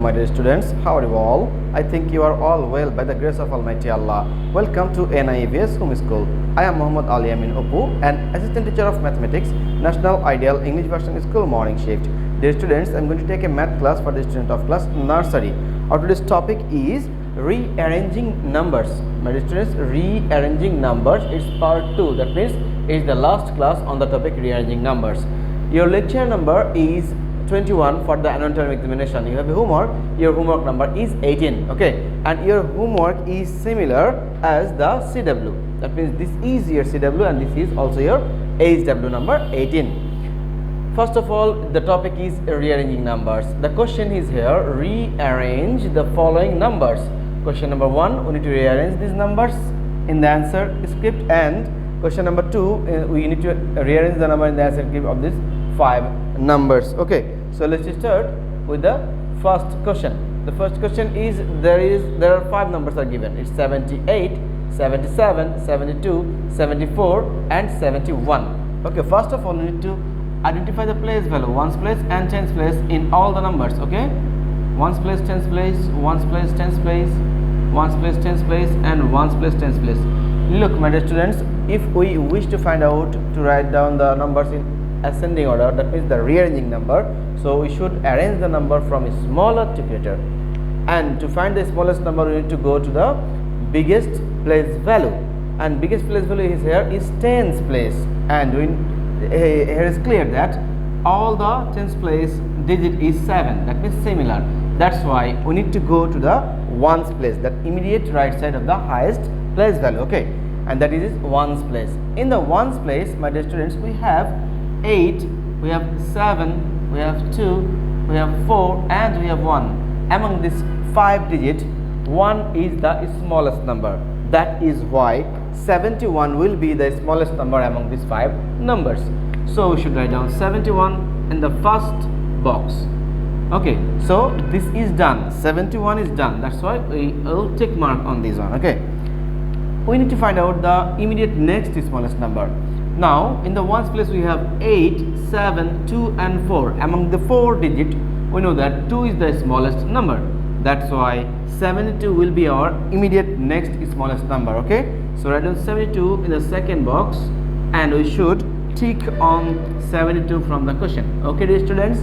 My dear students, how are you all? I think you are all well by the grace of Almighty Allah. Welcome to NIVS Home School. I am Muhammad Yamin Apu, an assistant teacher of mathematics, National Ideal English Version School Morning Shift. Dear students, I am going to take a math class for the student of class Nursery. Our today's topic is rearranging numbers. My dear students, rearranging numbers. It's part 2. That means it's the last class on the topic rearranging numbers. Your lecture number is 21 for the annual term examination. You have a homework. Your homework number is 18. Okay, and your homework is similar as the CW. That means this is your CW and this is also your HW number 18. First of all, the topic is rearranging numbers. The question is here: rearrange the following numbers. Question number 1, we need to rearrange these numbers in the answer script, and question number 2, we need to rearrange the number in the answer script of these 5 numbers. Okay, so let's start with the first question. The first question is there are 5 numbers are given. It's 78, 77, 72, 74 and 71. Okay, first of all we need to identify the place value, ones place and tens place in all the numbers. Okay, ones place, tens place, ones place, tens place, ones place, tens place and ones place, tens place. Look, my dear students, if we wish to find out to write down the numbers in ascending order, that means the rearranging number, so we should arrange the number from smaller to greater, and to find the smallest number we need to go to the biggest place value, and biggest place value is here is tens place, and here is clear that all the tens place digit is 7, that means similar. That's why we need to go to the ones place, that immediate right side of the highest place value. Okay, and that is ones place. In the ones place, my dear students, we have 8, we have 7, we have 2, we have 4 and we have 1. Among these 5 digits, 1 is the smallest number. That is why 71 will be the smallest number among these 5 numbers. So we should write down 71 in the first box. Okay, so this is done. 71 is done. That's why we will tick mark on this one. Okay, we need to find out the immediate next smallest number. Now in the ones place we have 8, 7, 2 and 4. Among the 4 digit, we know that 2 is the smallest number. That's why 72 will be our immediate next smallest number. Okay, so write down 72 in the second box and we should tick on 72 from the question. Okay, dear students,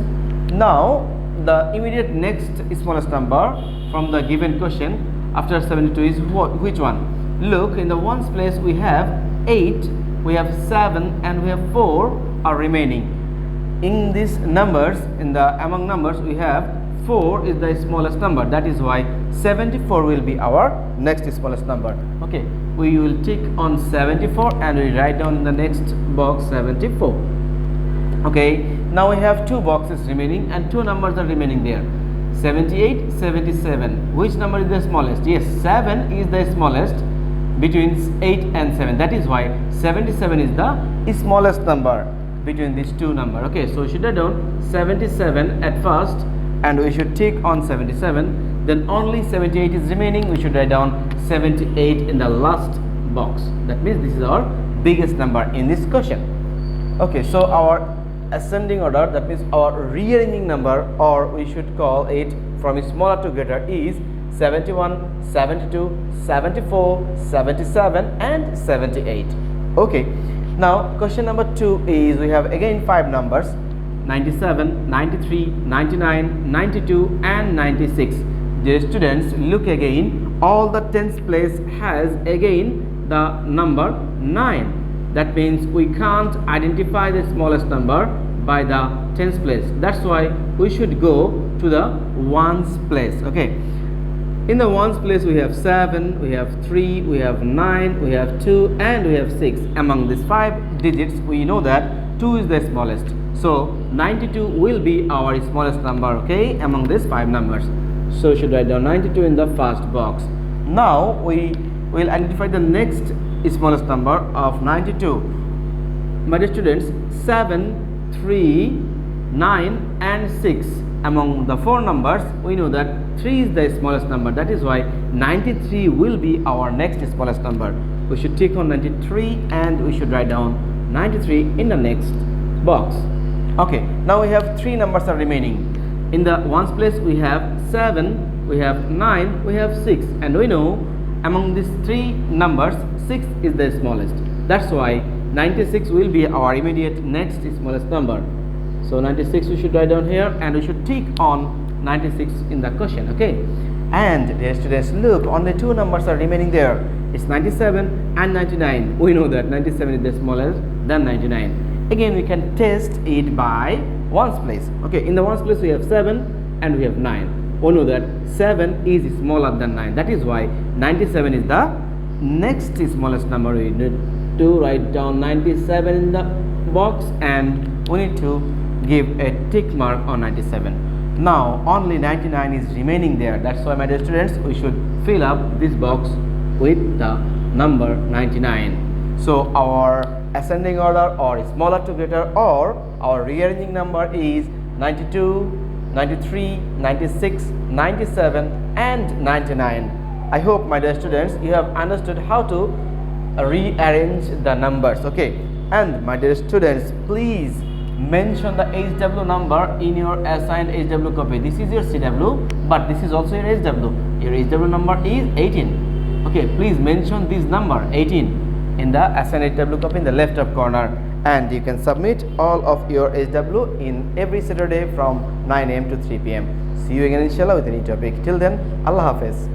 now the immediate next smallest number from the given question after 72 is which one? Look, in the ones place we have 8, we have 7 and we have 4 are remaining. In these numbers, in the among numbers we have 4 is the smallest number. That is why 74 will be our next smallest number. Okay, we will tick on 74 and we write down in the next box 74. Okay, now we have 2 boxes remaining and 2 numbers are remaining there. 78, 77. Which number is the smallest? Yes, 7 is the smallest between 8 and 7. That is why 77 is the smallest number between these 2 numbers. Okay, so we should write down 77 at first and we should tick on 77. Then only 78 is remaining. We should write down 78 in the last box. That means this is our biggest number in this question. Okay, so our ascending order, that means our rearranging number, or we should call it from smaller to greater, is 71, 72, 74, 77 and 78. Okay, now question number 2 is we have again 5 numbers: 97, 93, 99, 92 and 96. Dear students, look again, all the tens place has again the number 9. That means we can't identify the smallest number by the tens place. That's why we should go to the ones place. Okay, in the ones place we have 7, we have 3, we have 9, we have 2 and we have 6. Among these 5 digits we know that 2 is the smallest, so 92 will be our smallest number. Okay, among these 5 numbers, so we should write down 92 in the first box. Now we will identify the next smallest number of 92. My dear students, 7, 3, 9 and 6. Among the 4 numbers we know that 3 is the smallest number. That is why 93 will be our next smallest number. We should tick on 93 and we should write down 93 in the next box. Okay, now we have 3 numbers are remaining: In the ones place we have 7, we have 9, we have 6, and we know among these three numbers 6 is the smallest. That's why 96 will be our immediate next smallest number. So 96 we should write down here, and we should tick on 96 in the question. Okay, and dear students, look, only two numbers are remaining there. It's 97 and 99. We know that 97 is the smallest than 99. Again, we can test it by ones place. Okay, in the ones place we have 7 and we have 9. We know that 7 is smaller than 9. That is why 97 is the next smallest number. We need to write down 97 in the box, and we need to give a tick mark on 97. Now only 99 is remaining there. That's why, my dear students, we should fill up this box with the number 99. So our ascending order, or smaller to greater, or our rearranging number is 92, 93, 96, 97 and 99. I hope, my dear students, you have understood how to rearrange the numbers. Okay, and my dear students, please mention the HW number in your assigned HW copy. This is your CW, but this is also your HW. Your HW number is 18. Okay, please mention this number 18 in the assigned HW copy in the left up corner, and you can submit all of your HW in every Saturday from 9 AM to 3 PM. See you again inshallah with a new topic. Till then, Allah Hafiz.